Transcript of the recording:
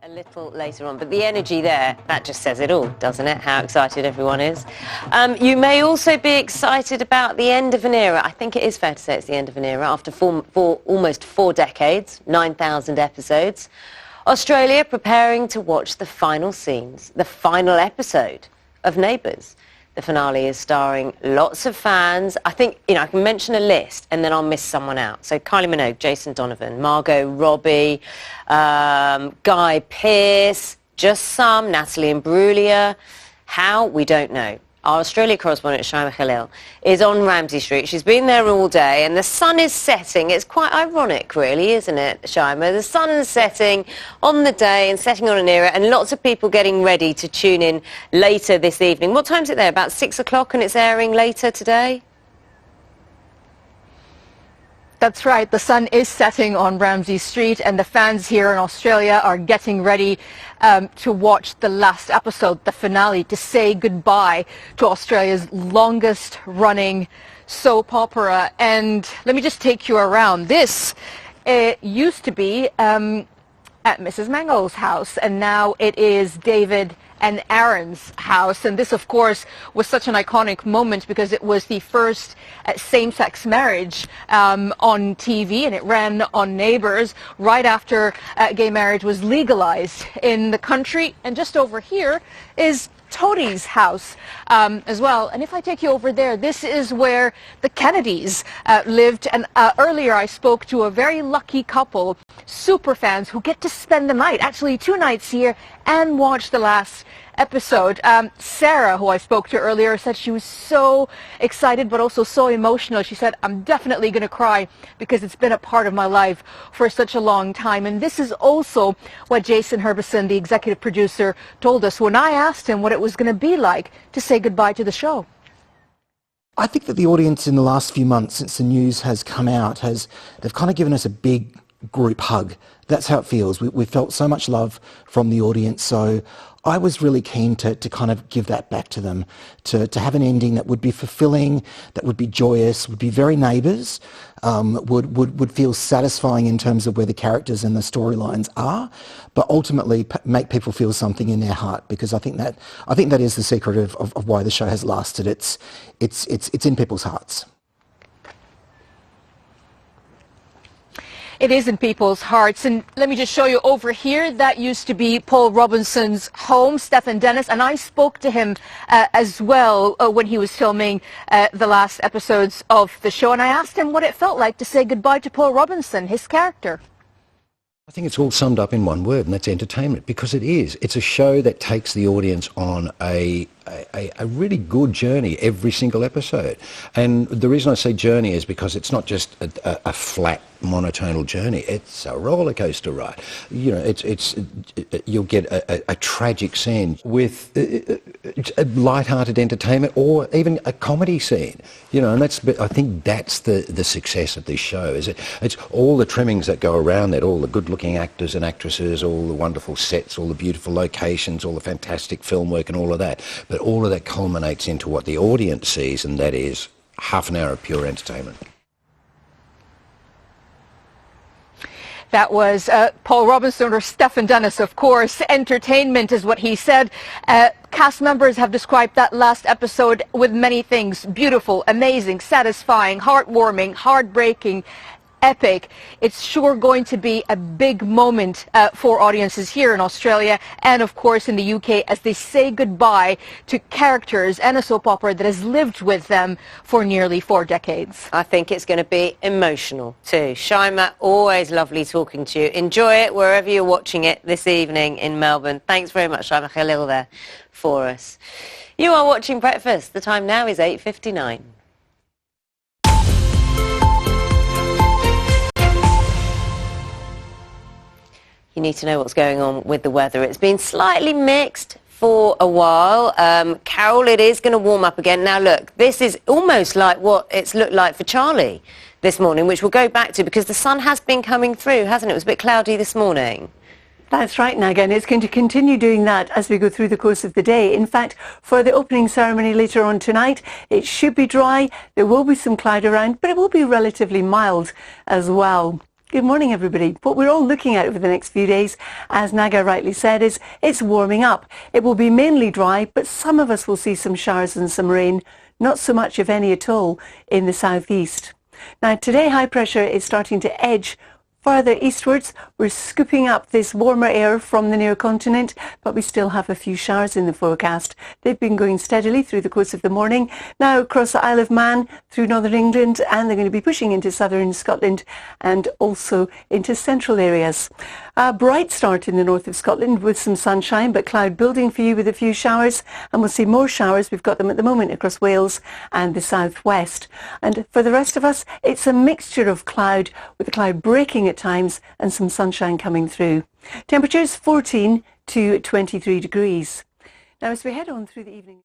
a little later on, but the energy there, that just says it all, doesn't it? How excited everyone is. You may also be excited about the end of an era. I think it is fair to say it's the end of an era after almost 4 decades, 9,000 episodes. Australia preparing to watch the final scenes, the final episode of Neighbours. The finale is starring lots of fans. I think, I can mention a list and then I'll miss someone out. So Kylie Minogue, Jason Donovan, Margot Robbie, Guy Pearce, just some, Natalie Imbruglia. How? We don't know. Our Australia correspondent, Shaima Khalil, is on Ramsay Street. She's been there all day and the sun is setting. It's quite ironic, really, isn't it, Shaima? The sun is setting on the day and setting on an era, and lots of people getting ready to tune in later this evening. What time is it there? About 6 o'clock, and it's airing later today? That's right. The sun is setting on Ramsay Street and the fans here in Australia are getting ready to watch the last episode, the finale, to say goodbye to Australia's longest running soap opera. And let me just take you around. This used to be at Mrs. Mango's house, and now it is David and Aaron's house. And this, of course, was such an iconic moment because it was the first same-sex marriage on TV, and it ran on Neighbours right after gay marriage was legalized in the country. And just over here is Tony's house as well. And if I take you over there, this is where the Kennedys lived. And earlier I spoke to a very lucky couple, super fans, who get to spend the night, actually 2 nights here, and watch the last episode. Sarah, who I spoke to earlier, said she was so excited but also so emotional. She said, I'm definitely going to cry because it's been a part of my life for such a long time. And this is also what Jason Herbison, the executive producer, told us when I asked him what it was going to be like to say goodbye to the show. I think that the audience in the last few months since the news has come out, they've kind of given us a big group hug. That's how it feels. We felt so much love from the audience, so I was really keen to kind of give that back to them, to have an ending that would be fulfilling, that would be joyous, would be very Neighbours, would feel satisfying in terms of where the characters and the storylines are, but ultimately make people feel something in their heart, because I think that is the secret of why the show has lasted. It's in people's hearts. It is in people's hearts. And let me just show you over here, that used to be Paul Robinson's home, Stephen Dennis, and I spoke to him as well when he was filming the last episodes of the show, and I asked him what it felt like to say goodbye to Paul Robinson, his character. I think it's all summed up in one word, and that's entertainment, because it is. It's a show that takes the audience on a really good journey every single episode. And the reason I say journey is because it's not just a flat monotonal journey. It's a roller coaster ride. You'll get a tragic scene with a light-hearted entertainment, or even a comedy scene. And I think that's the success of this show. It's all the trimmings that go around it, all the good-looking actors and actresses, all the wonderful sets, all the beautiful locations, all the fantastic film work, and all of that. But all of that culminates into what the audience sees, and that is half an hour of pure entertainment. That was Paul Robinson, or Stephen Dennis, of course. Entertainment is what he said. Cast members have described that last episode with many things: beautiful, amazing, satisfying, heartwarming, heartbreaking, epic. It's sure going to be a big moment for audiences here in Australia and, of course, in the UK, as they say goodbye to characters and a soap opera that has lived with them for nearly 4 decades. I think it's going to be emotional too. Shaima, always lovely talking to you. Enjoy it wherever you're watching it this evening in Melbourne. Thanks very much, Shaima Khalil, there for us. You are watching Breakfast. The time now is 8:59. You need to know what's going on with the weather. It's been slightly mixed for a while. Carol, it is going to warm up again. Now, look, this is almost like what it's looked like for Charlie this morning, which we'll go back to because the sun has been coming through, hasn't it? It was a bit cloudy this morning. That's right, Naga, and it's going to continue doing that as we go through the course of the day. In fact, for the opening ceremony later on tonight, it should be dry. There will be some cloud around, but it will be relatively mild as well. Good morning, everybody. What we're all looking at over the next few days, as Naga rightly said, is it's warming up. It will be mainly dry, but some of us will see some showers and some rain, not so much, if any at all, in the southeast. Now, today high pressure is starting to edge further eastwards. We're scooping up this warmer air from the near continent, but we still have a few showers in the forecast. They've been going steadily through the course of the morning, now across the Isle of Man, through northern England, and they're going to be pushing into southern Scotland and also into central areas. A bright start in the north of Scotland with some sunshine, but cloud building for you with a few showers, and we'll see more showers. We've got them at the moment across Wales and the southwest. And for the rest of us, it's a mixture of cloud, with the cloud breaking at times and some sunshine coming through. Temperatures 14 to 23 degrees. Now, as we head on through the evening...